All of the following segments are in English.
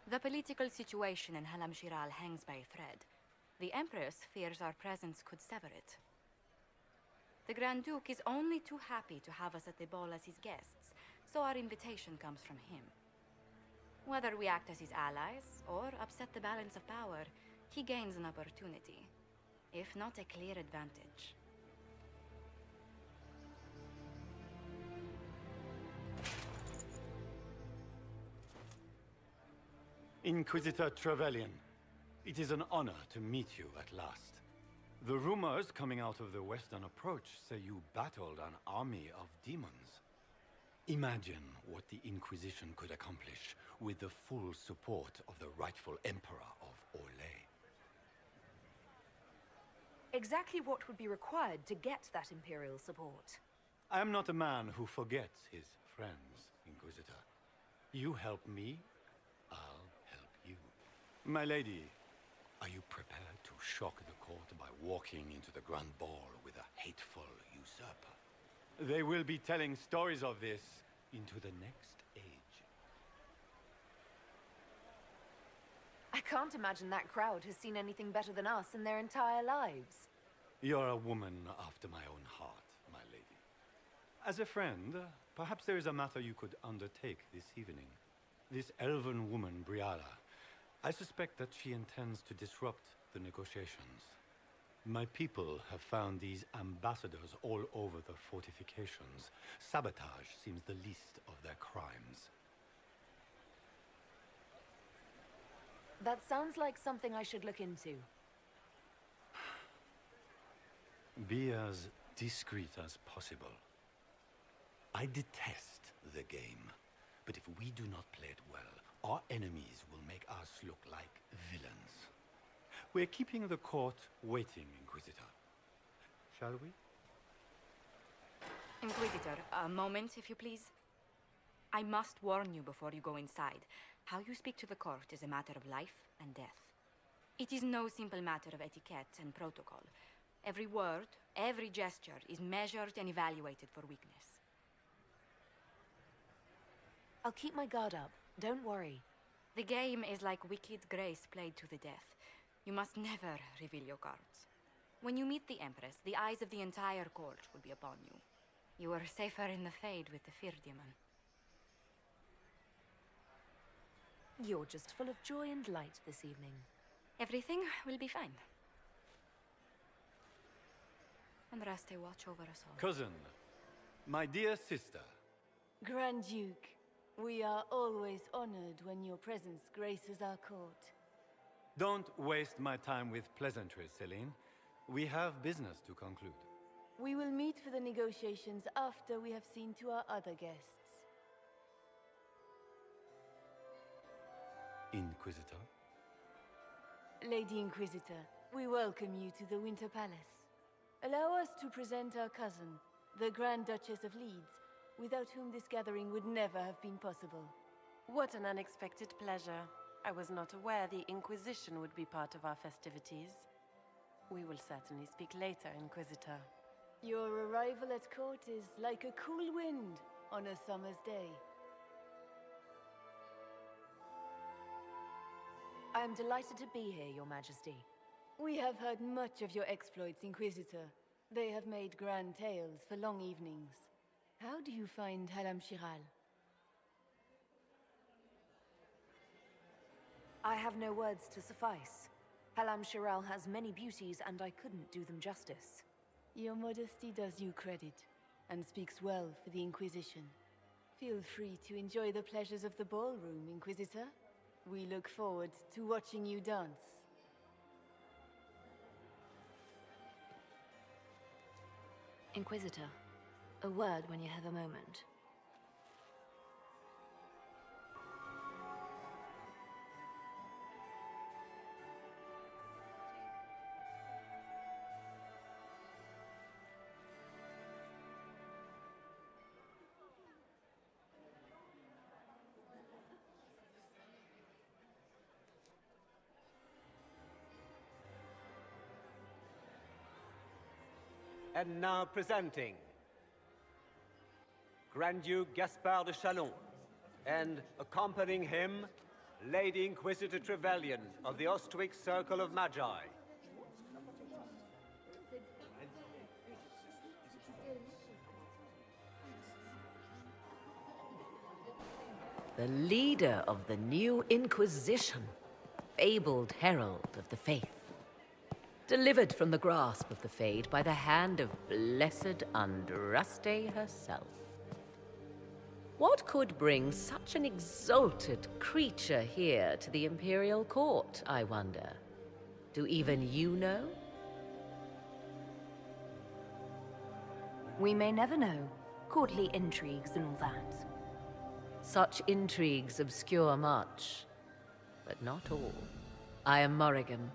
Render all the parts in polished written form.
The political situation in Halam-Shiral hangs by a thread. The Empress fears our presence could sever it. The Grand Duke is only too happy to have us at the ball as his guests, so our invitation comes from him. Whether we act as his allies, or upset the balance of power, he gains an opportunity, if not a clear advantage. Inquisitor Trevelyan, it is an honor to meet you at last. The rumors coming out of the Western Approach say you battled an army of demons. Imagine what the Inquisition could accomplish with the full support of the rightful Emperor of Orlais. Exactly what would be required to get that Imperial support? I am not a man who forgets his friends, Inquisitor. You help me, I'll help you. My lady, are you prepared to shock the court by walking into the Grand Ball with a hateful usurper? They will be telling stories of this into the next age. I can't imagine that crowd has seen anything better than us in their entire lives. You're a woman after my own heart, my lady. As a friend, perhaps there is a matter you could undertake this evening. This elven woman, Briala, I suspect that she intends to disrupt the negotiations. My people have found these ambassadors all over the fortifications. Sabotage seems the least of their crimes. That sounds like something I should look into. Be as discreet as possible. I detest the game, but if we do not play it well, our enemies will make us look like villains. We're keeping the court waiting, Inquisitor. Shall we? Inquisitor, a moment, if you please. I must warn you before you go inside. How you speak to the court is a matter of life and death. It is no simple matter of etiquette and protocol. Every word, every gesture is measured and evaluated for weakness. I'll keep my guard up. Don't worry. The game is like wicked grace played to the death. You must never reveal your cards. When you meet the Empress, the eyes of the entire court will be upon you. You are safer in the Fade with the Fear Demon. You're just full of joy and light this evening. Everything will be fine. And Raste watch over us all. Cousin, my dear sister. Grand Duke, we are always honored when your presence graces our court. Don't waste my time with pleasantries, Celine. We have business to conclude. We will meet for the negotiations after we have seen to our other guests. Inquisitor? Lady Inquisitor, we welcome you to the Winter Palace. Allow us to present our cousin, the Grand Duchess of Leeds, without whom this gathering would never have been possible. What an unexpected pleasure. I was not aware the Inquisition would be part of our festivities. We will certainly speak later, Inquisitor. Your arrival at court is like a cool wind on a summer's day. I am delighted to be here, Your Majesty. We have heard much of your exploits, Inquisitor. They have made grand tales for long evenings. How do you find Halam-Shiral? I have no words to suffice. Halam-Shiral has many beauties, and I couldn't do them justice. Your modesty does you credit, and speaks well for the Inquisition. Feel free to enjoy the pleasures of the ballroom, Inquisitor. We look forward to watching you dance. Inquisitor, a word when you have a moment. And now presenting Grand Duke Gaspard de Chalon, and accompanying him, Lady Inquisitor Trevelyan of the Ostwick Circle of Magi. The leader of the new Inquisition, fabled herald of the faith. Delivered from the grasp of the Fade by the hand of blessed Andraste herself. What could bring such an exalted creature here to the Imperial Court, I wonder? Do even you know? We may never know. Courtly intrigues and all that. Such intrigues obscure much, but not all. I am Morrigan.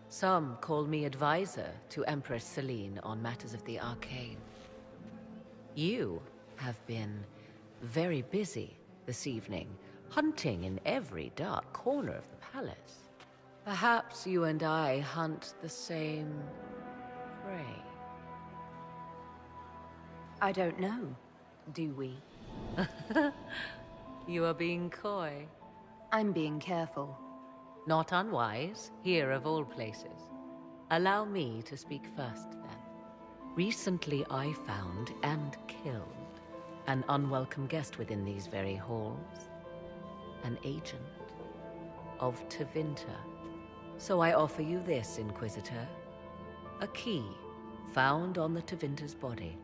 Some call me advisor to Empress Celine on matters of the arcane. You have been very busy this evening, hunting in every dark corner of the palace. Perhaps you and I hunt the same prey. I don't know. Do we? You are being coy. I'm being careful. Not unwise, here of all places. Allow me to speak first, then. Recently I found and killed an unwelcome guest within these very halls. An agent of Tevinter. So I offer you this, Inquisitor. A key found on the Tevinter's body.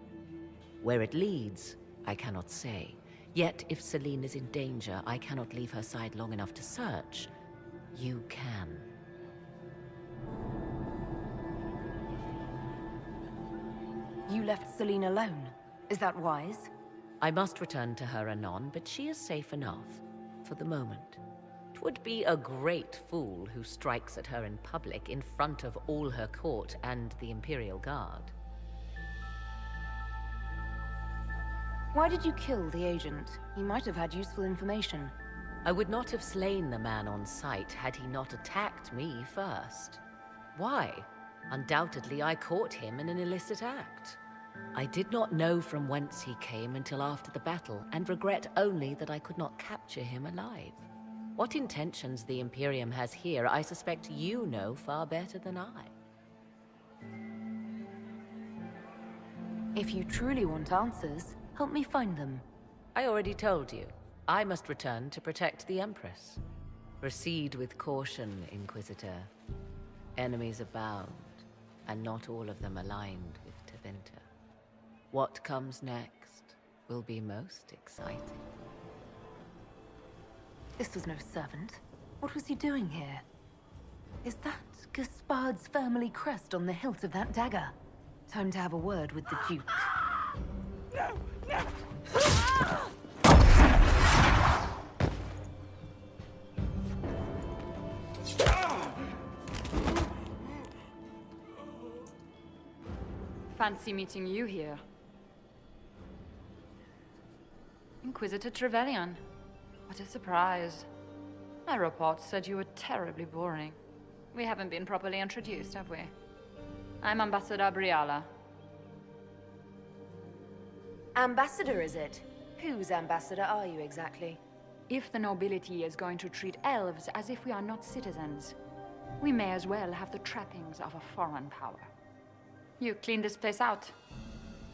Where it leads, I cannot say. Yet, if Celine is in danger, I cannot leave her side long enough to search. You can. You left Celine alone. Is that wise? I must return to her anon, but she is safe enough, for the moment. 'Twould be a great fool who strikes at her in public in front of all her court and the Imperial Guard. Why did you kill the agent? He might have had useful information. I would not have slain the man on sight had he not attacked me first. Why? Undoubtedly I caught him in an illicit act. I did not know from whence he came until after the battle, and regret only that I could not capture him alive. What intentions the Imperium has here, I suspect you know far better than I. If you truly want answers, help me find them. I already told you. I must return to protect the Empress. Proceed with caution, Inquisitor. Enemies abound, and not all of them aligned with Tevinter. What comes next will be most exciting. This was no servant. What was he doing here? Is that Gaspard's family crest on the hilt of that dagger? Time to have a word with the Duke. No! No! Fancy meeting you here. Inquisitor Trevelyan. What a surprise. My reports said you were terribly boring. We haven't been properly introduced, have we? I'm Ambassador Briala. Ambassador, is it? Whose ambassador are you exactly? If the nobility is going to treat elves as if we are not citizens, we may as well have the trappings of a foreign power. You clean this place out.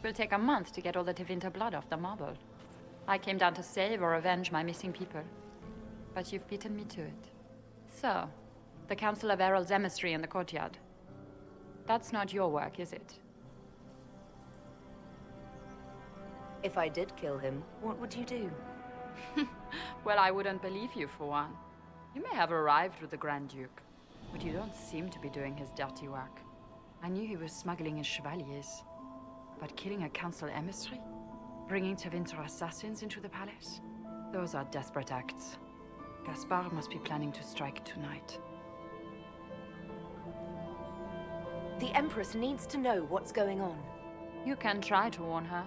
Will take a month to get all the Tevinter blood off the marble. I came down to save or avenge my missing people. But you've beaten me to it. So, the Council of Herald's emissary in the courtyard. That's not your work, is it? If I did kill him, what would you do? Well, I wouldn't believe you, for one. You may have arrived with the Grand Duke, but you don't seem to be doing his dirty work. I knew he was smuggling his chevaliers. But killing a council emissary? Bringing Tevinter assassins into the palace? Those are desperate acts. Gaspard must be planning to strike tonight. The Empress needs to know what's going on. You can try to warn her.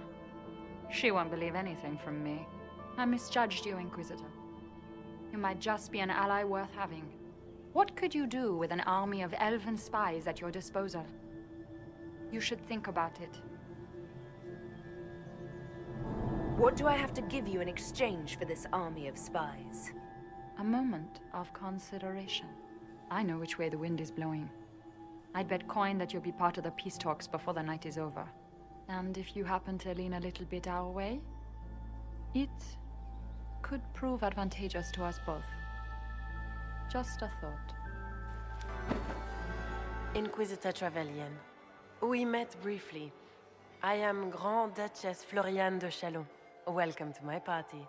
She won't believe anything from me. I misjudged you, Inquisitor. You might just be an ally worth having. What could you do with an army of elven spies at your disposal? You should think about it. What do I have to give you in exchange for this army of spies? A moment of consideration. I know which way the wind is blowing. I'd bet coin that you'll be part of the peace talks before the night is over. And if you happen to lean a little bit our way, it could prove advantageous to us both. Just a thought. Inquisitor Trevelyan. We met briefly. I am Grand Duchess Floriane de Chalon. Welcome to my party.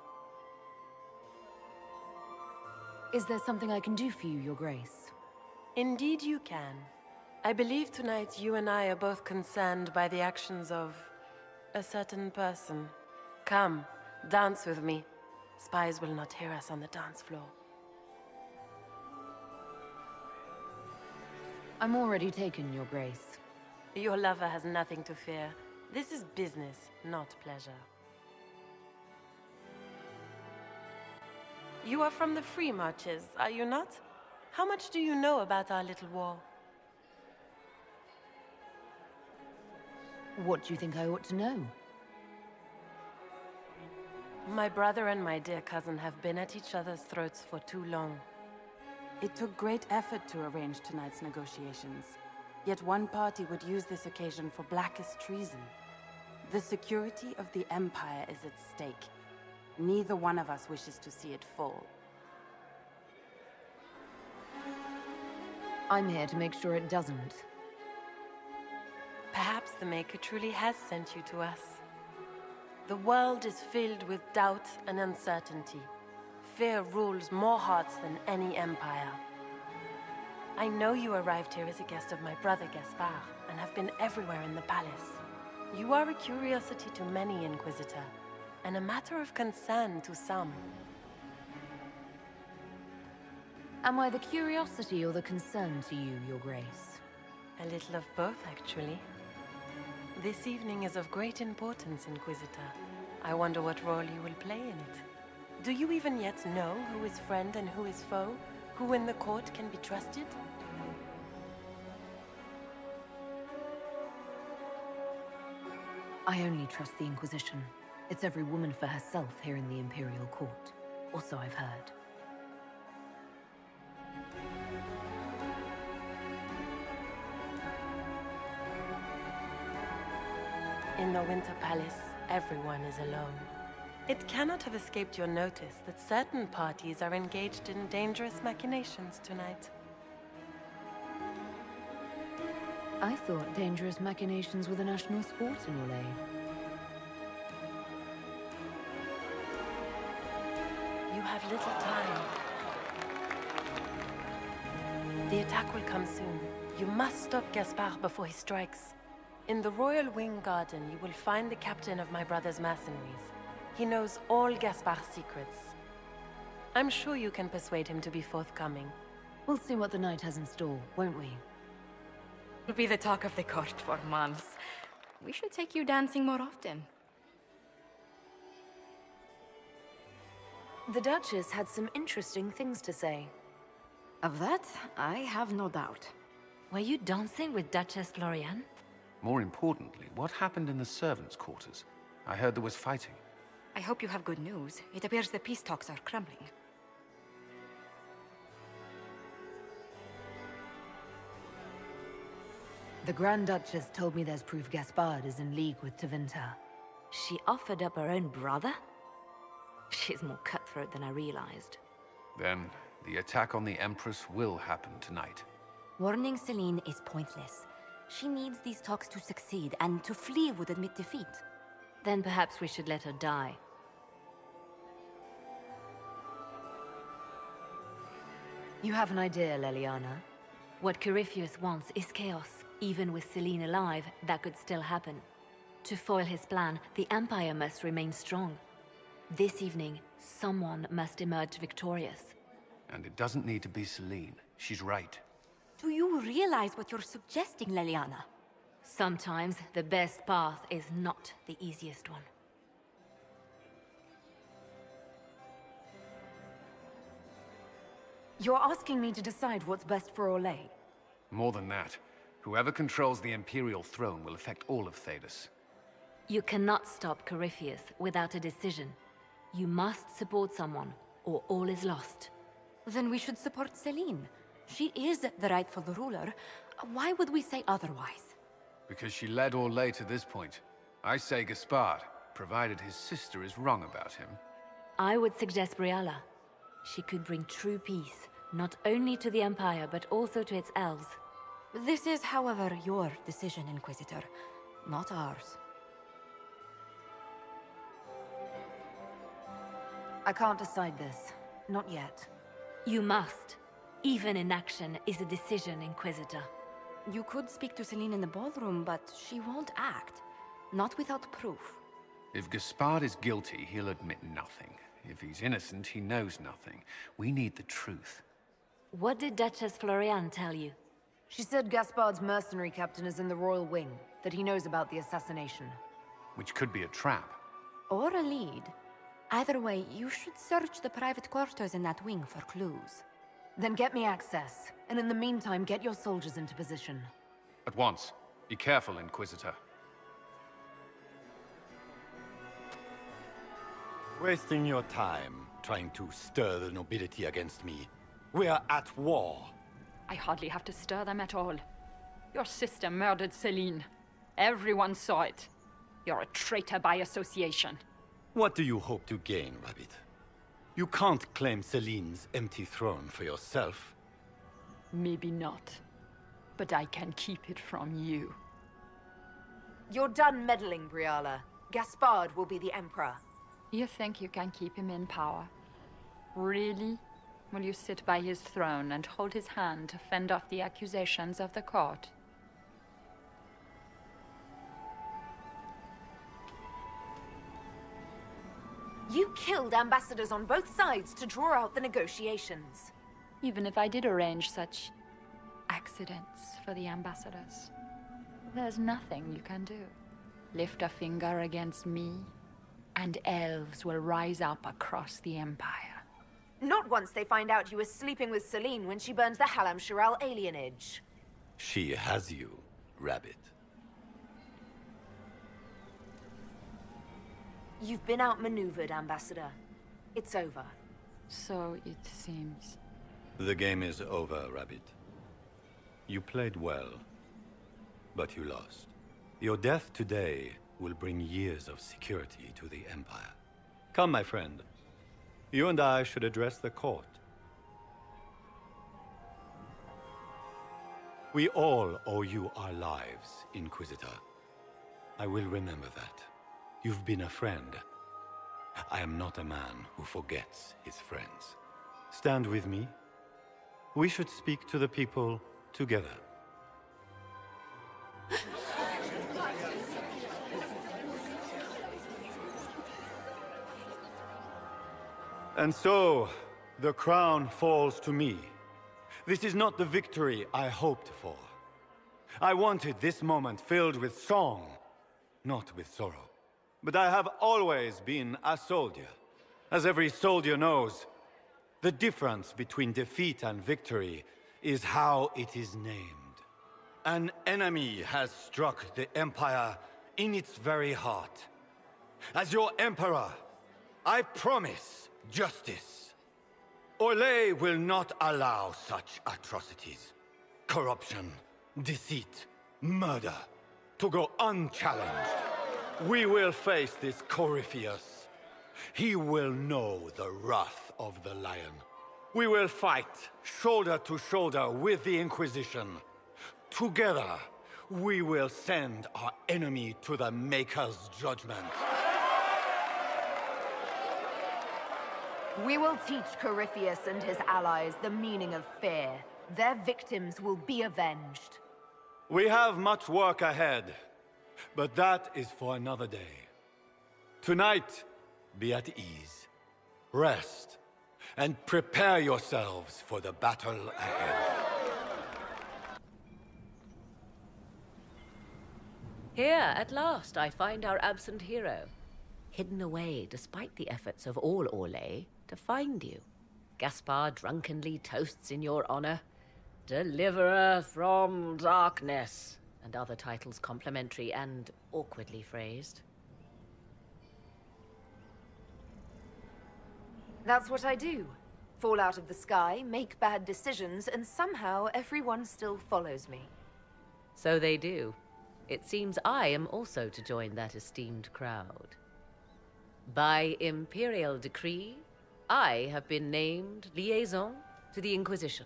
Is there something I can do for you, Your Grace? Indeed you can. I believe tonight you and I are both concerned by the actions of a certain person. Come, dance with me. Spies will not hear us on the dance floor. I'm already taken, Your Grace. Your lover has nothing to fear. This is business, not pleasure. You are from the Free Marches, are you not? How much do you know about our little war? What do you think I ought to know? My brother and my dear cousin have been at each other's throats for too long. It took great effort to arrange tonight's negotiations. Yet one party would use this occasion for blackest treason. The security of the Empire is at stake. Neither one of us wishes to see it fall. I'm here to make sure it doesn't. Perhaps the Maker truly has sent you to us. The world is filled with doubt and uncertainty. Fear rules more hearts than any empire. I know you arrived here as a guest of my brother Gaspard, and have been everywhere in the palace. You are a curiosity to many, Inquisitor, and a matter of concern to some. Am I the curiosity or the concern to you, Your Grace? A little of both, actually. This evening is of great importance, Inquisitor. I wonder what role you will play in it. Do you even yet know who is friend and who is foe? Who in the court can be trusted? I only trust the Inquisition. It's every woman for herself here in the Imperial Court. Or so I've heard. In the Winter Palace, everyone is alone. It cannot have escaped your notice that certain parties are engaged in dangerous machinations tonight. I thought dangerous machinations were the national sport in Orlais. You have little time. The attack will come soon. You must stop Gaspard before he strikes. In the Royal Wing Garden, you will find the captain of my brother's mercenaries. He knows all Gaspard's secrets. I'm sure you can persuade him to be forthcoming. We'll see what the night has in store, won't we? You'll be the talk of the court for months. We should take you dancing more often. The Duchess had some interesting things to say. Of that, I have no doubt. Were you dancing with Duchess Floriane? More importantly, what happened in the servants' quarters? I heard there was fighting. I hope you have good news. It appears the peace talks are crumbling. The Grand Duchess told me there's proof Gaspard is in league with Tevinter. She offered up her own brother? She's more cutthroat than I realized. Then, the attack on the Empress will happen tonight. Warning Celine is pointless. She needs these talks to succeed, and to flee would admit defeat. Then perhaps we should let her die. You have an idea, Leliana? What Corypheus wants is chaos. Even with Celine alive, that could still happen. To foil his plan, the Empire must remain strong. This evening, someone must emerge victorious. And it doesn't need to be Celine. She's right. Do you realize what you're suggesting, Leliana? Sometimes the best path is not the easiest one. You're asking me to decide what's best for Orlais? More than that, whoever controls the Imperial throne will affect all of Thedas. You cannot stop Corypheus without a decision. You must support someone, or all is lost. Then we should support Celine. She is the rightful ruler. Why would we say otherwise? Because she led Orlais to this point. I say Gaspard, provided his sister is wrong about him. I would suggest Briala. She could bring true peace, not only to the Empire, but also to its elves. This is, however, your decision, Inquisitor, not ours. I can't decide this. Not yet. You must. Even inaction is a decision, Inquisitor. You could speak to Celine in the ballroom, but she won't act. Not without proof. If Gaspard is guilty, he'll admit nothing. If he's innocent, he knows nothing. We need the truth. What did Duchess Floriane tell you? She said Gaspard's mercenary captain is in the royal wing, that he knows about the assassination. Which could be a trap. Or a lead. Either way, you should search the private quarters in that wing for clues. Then get me access, and in the meantime, get your soldiers into position. At once. Be careful, Inquisitor. Wasting your time trying to stir the nobility against me. We are at war. I hardly have to stir them at all. Your sister murdered Celine. Everyone saw it. You're a traitor by association. What do you hope to gain, Rabbit? You can't claim Celine's empty throne for yourself. Maybe not. But I can keep it from you. You're done meddling, Briala. Gaspard will be the Emperor. You think you can keep him in power? Really? Will you sit by his throne and hold his hand to fend off the accusations of the court? You killed ambassadors on both sides to draw out the negotiations. Even if I did arrange such accidents for the ambassadors, there's nothing you can do. Lift a finger against me, and elves will rise up across the Empire. Not once they find out you were sleeping with Celine when she burned the Halam Shiral alienage. She has you, Rabbit. You've been outmaneuvered, Ambassador. It's over. So it seems. The game is over, Rabbit. You played well, but you lost. Your death today will bring years of security to the Empire. Come, my friend. You and I should address the court. We all owe you our lives, Inquisitor. I will remember that. You've been a friend. I am not a man who forgets his friends. Stand with me. We should speak to the people together. And so, the crown falls to me. This is not the victory I hoped for. I wanted this moment filled with song, not with sorrow. But I have always been a soldier. As every soldier knows, the difference between defeat and victory is how it is named. An enemy has struck the Empire in its very heart. As your Emperor, I promise justice. Orlais will not allow such atrocities. Corruption, deceit, murder, to go unchallenged. We will face this Corypheus. He will know the wrath of the Lion. We will fight shoulder to shoulder with the Inquisition. Together, we will send our enemy to the Maker's judgment. We will teach Corypheus and his allies the meaning of fear. Their victims will be avenged. We have much work ahead, but that is for another day. Tonight, be at ease, rest, and prepare yourselves for the battle ahead. Here, at last, I find our absent hero. Hidden away, despite the efforts of all Orlais, to find you. Gaspard drunkenly toasts in your honor. Deliverer from darkness. And other titles complimentary and awkwardly phrased. That's what I do. fall out of the sky, make bad decisions, and somehow everyone still follows me. So they do. It seems I am also to join that esteemed crowd. By imperial decree, I have been named liaison to the Inquisition.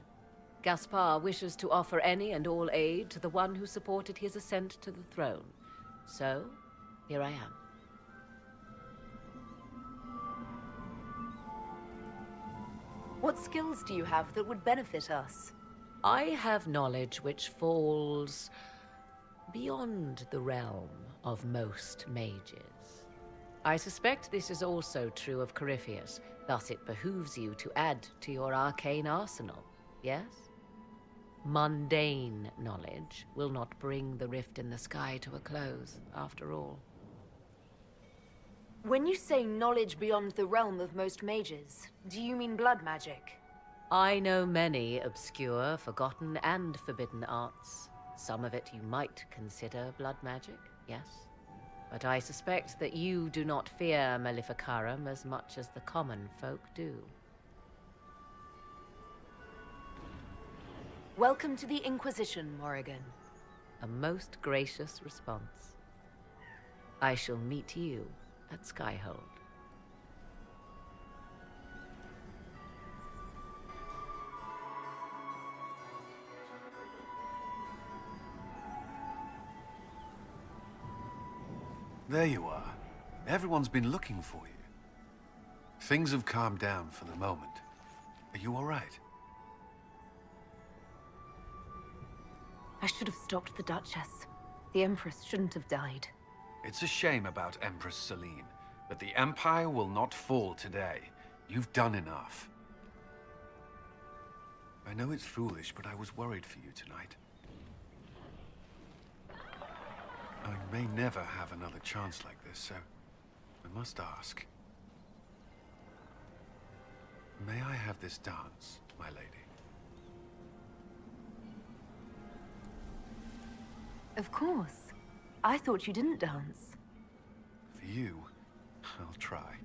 Gaspar wishes to offer any and all aid to the one who supported his ascent to the throne. So, here I am. What skills do you have that would benefit us? I have knowledge which falls beyond the realm of most mages. I suspect this is also true of Corypheus, thus it behooves you to add to your arcane arsenal, yes? Mundane knowledge will not bring the rift in the sky to a close, after all. When you say knowledge beyond the realm of most mages, do you mean blood magic? I know many obscure, forgotten, and forbidden arts. Some of it you might consider blood magic, yes? But I suspect that you do not fear Maleficarum as much as the common folk do. Welcome to the Inquisition, Morrigan. A most gracious response. I shall meet you at Skyhold. There you are. Everyone's been looking for you. Things have calmed down for the moment. Are you all right? I should have stopped the Duchess. The Empress shouldn't have died. It's a shame about Empress Celine, but the Empire will not fall today. You've done enough. I know it's foolish, but I was worried for you tonight. I may never have another chance like this, so I must ask. May I have this dance, my lady? Of course. I thought you didn't dance. For you, I'll try.